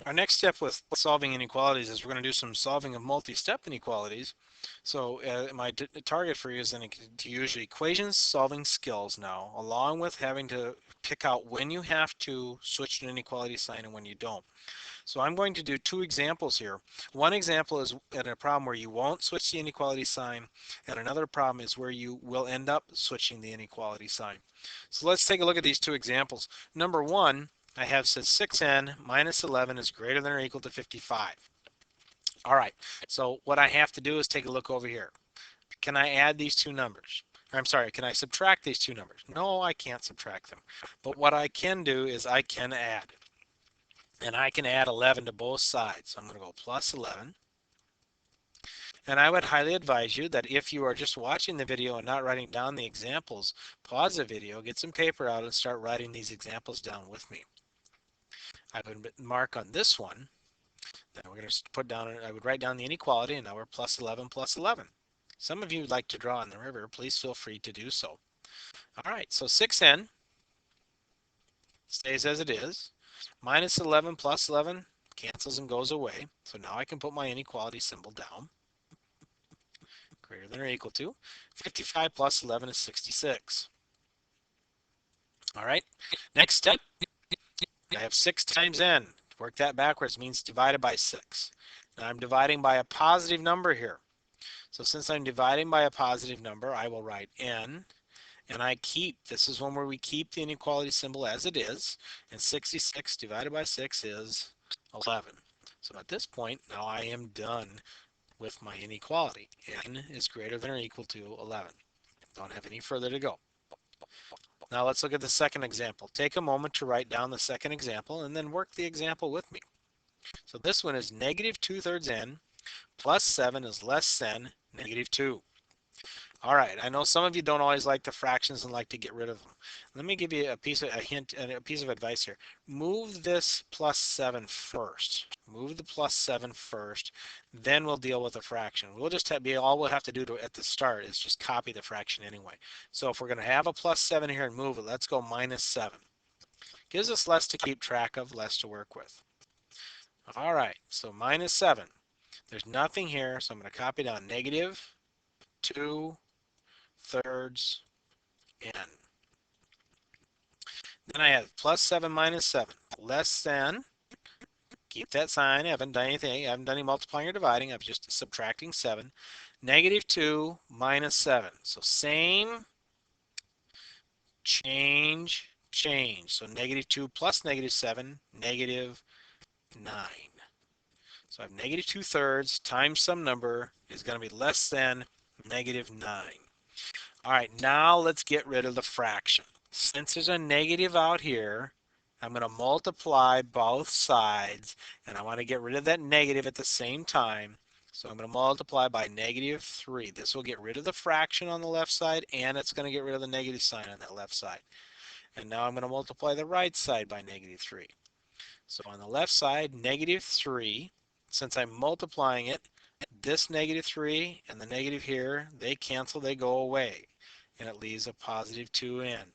Our next step with solving inequalities is we're going to do some solving of multi-step inequalities. So my target for you is then to use your equations solving skills now, along with having to pick out when you have to switch to an inequality sign and when you don't. So I'm going to do two examples here. One example is at a problem where you won't switch the inequality sign, and another problem is where you will end up switching the inequality sign. So let's take a look at these two examples. Number one, I have said 6n minus 11 is greater than or equal to 55. All right, so what I have to do is take a look over here. Can I add these two numbers? I'm sorry, can I subtract these two numbers? No, I can't subtract them. But what I can do is I can add. And I can add 11 to both sides. So I'm going to go plus 11. And I would highly advise you that if you are just watching the video and not writing down the examples, pause the video, get some paper out and start writing these examples down with me. I would mark on this one. Then we're going to put down, I would write down the inequality, and now we're plus 11 plus 11. Some of you would like to draw on the river, please feel free to do so. All right, so 6n stays as it is. Minus 11 plus 11 cancels and goes away. So now I can put my inequality symbol down. Greater than or equal to 55 plus 11 is 66. All right, next step, I have 6 times n. Work that backwards means divided by 6. Now I'm dividing by a positive number here. So since I'm dividing by a positive number, I will write n, and I keep, this is one where we keep the inequality symbol as it is, and 66 divided by 6 is 11. So at this point, now I am done with my inequality. N is greater than or equal to 11. Don't have any further to go. Now let's look at the second example. Take a moment to write down the second example and then work the example with me. So this one is negative 2/3 n plus 7 is less than negative 2. All right, I know some of you don't always like the fractions and like to get rid of them. Let me give you a piece of advice here. Move this plus 7 first. Move the plus 7 first, then we'll deal with the fraction. We'll just all we'll have to do at the start is just copy the fraction anyway. So if we're going to have a plus 7 here and move it, let's go minus 7. Gives us less to keep track of, less to work with. All right, so minus 7. There's nothing here, so I'm going to copy down negative 2/3 n. Then I have plus 7 minus 7, less than, keep that sign, I haven't done anything, I haven't done any multiplying or dividing, I'm just subtracting 7, negative 2 minus 7. So same, change, change. So negative 2 plus negative 7, negative 9. So I have negative 2/3 times some number is going to be less than negative 9. All right, now let's get rid of the fraction. Since there's a negative out here, I'm going to multiply both sides, and I want to get rid of that negative at the same time. So I'm going to multiply by negative 3. This will get rid of the fraction on the left side, and it's going to get rid of the negative sign on that left side. And now I'm going to multiply the right side by negative 3. So on the left side, negative 3. Since I'm multiplying it, this negative 3 and the negative here, they cancel, they go away. And it leaves a positive 2n.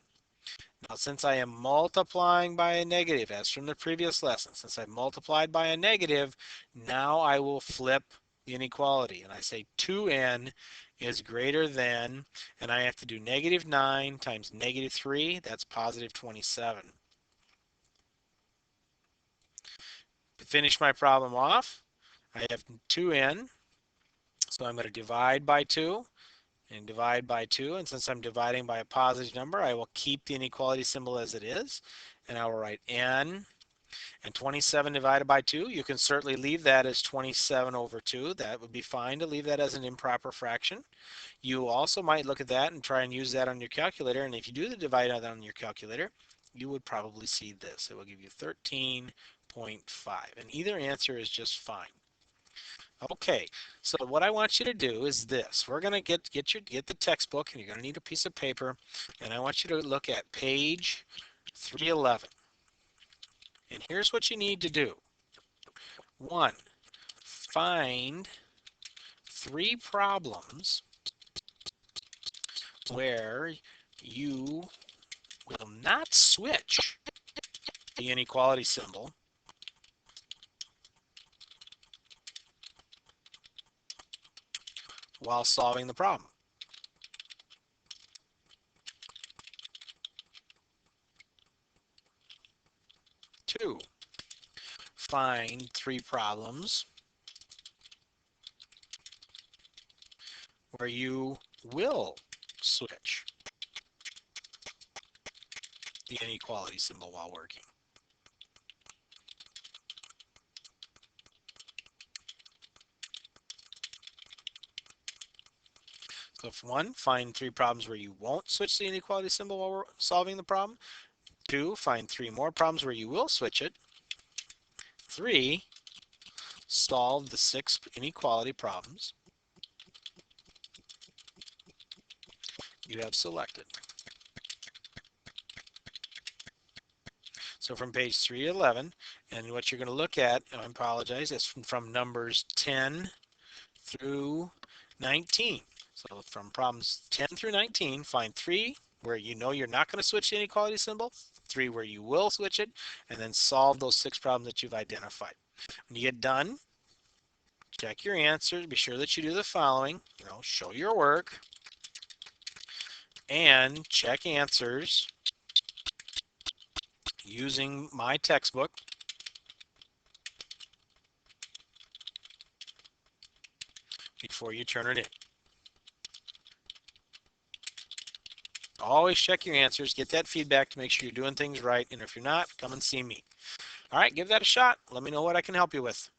Now since I am multiplying by a negative, as from the previous lesson, since I multiplied by a negative, now I will flip the inequality. And I say 2n is greater than, and I have to do negative 9 times negative 3, that's positive 27. To finish my problem off, I have 2n, so I'm going to divide by 2. And divide by 2, and since I'm dividing by a positive number, I will keep the inequality symbol as it is, and I will write n, and 27 divided by 2, you can certainly leave that as 27/2. That would be fine to leave that as an improper fraction. You also might look at that and try and use that on your calculator, and if you do the divide on your calculator, you would probably see this. It will give you 13.5, and either answer is just fine. Okay, so what I want you to do is this. We're going to get the textbook, and you're going to need a piece of paper, and I want you to look at page 311. And here's what you need to do. 1, find 3 problems where you will not switch the inequality symbol while solving the problem. 2, find 3 problems where you will switch the inequality symbol while working. So if 1, find 3 problems where you won't switch the inequality symbol while we're solving the problem. 2, find 3 more problems where you will switch it. 3, solve the 6 inequality problems you have selected. So from page 311, and what you're going to look at, I apologize, is from numbers 10 through 19. So from problems 10 through 19, find 3 where you know you're not going to switch the inequality symbol, 3 where you will switch it, and then solve those 6 problems that you've identified. When you get done, check your answers. Be sure that you do the following. Show your work and check answers using my textbook before you turn it in. Always check your answers, get that feedback to make sure you're doing things right, and if you're not, come and see me. All right, give that a shot. Let me know what I can help you with.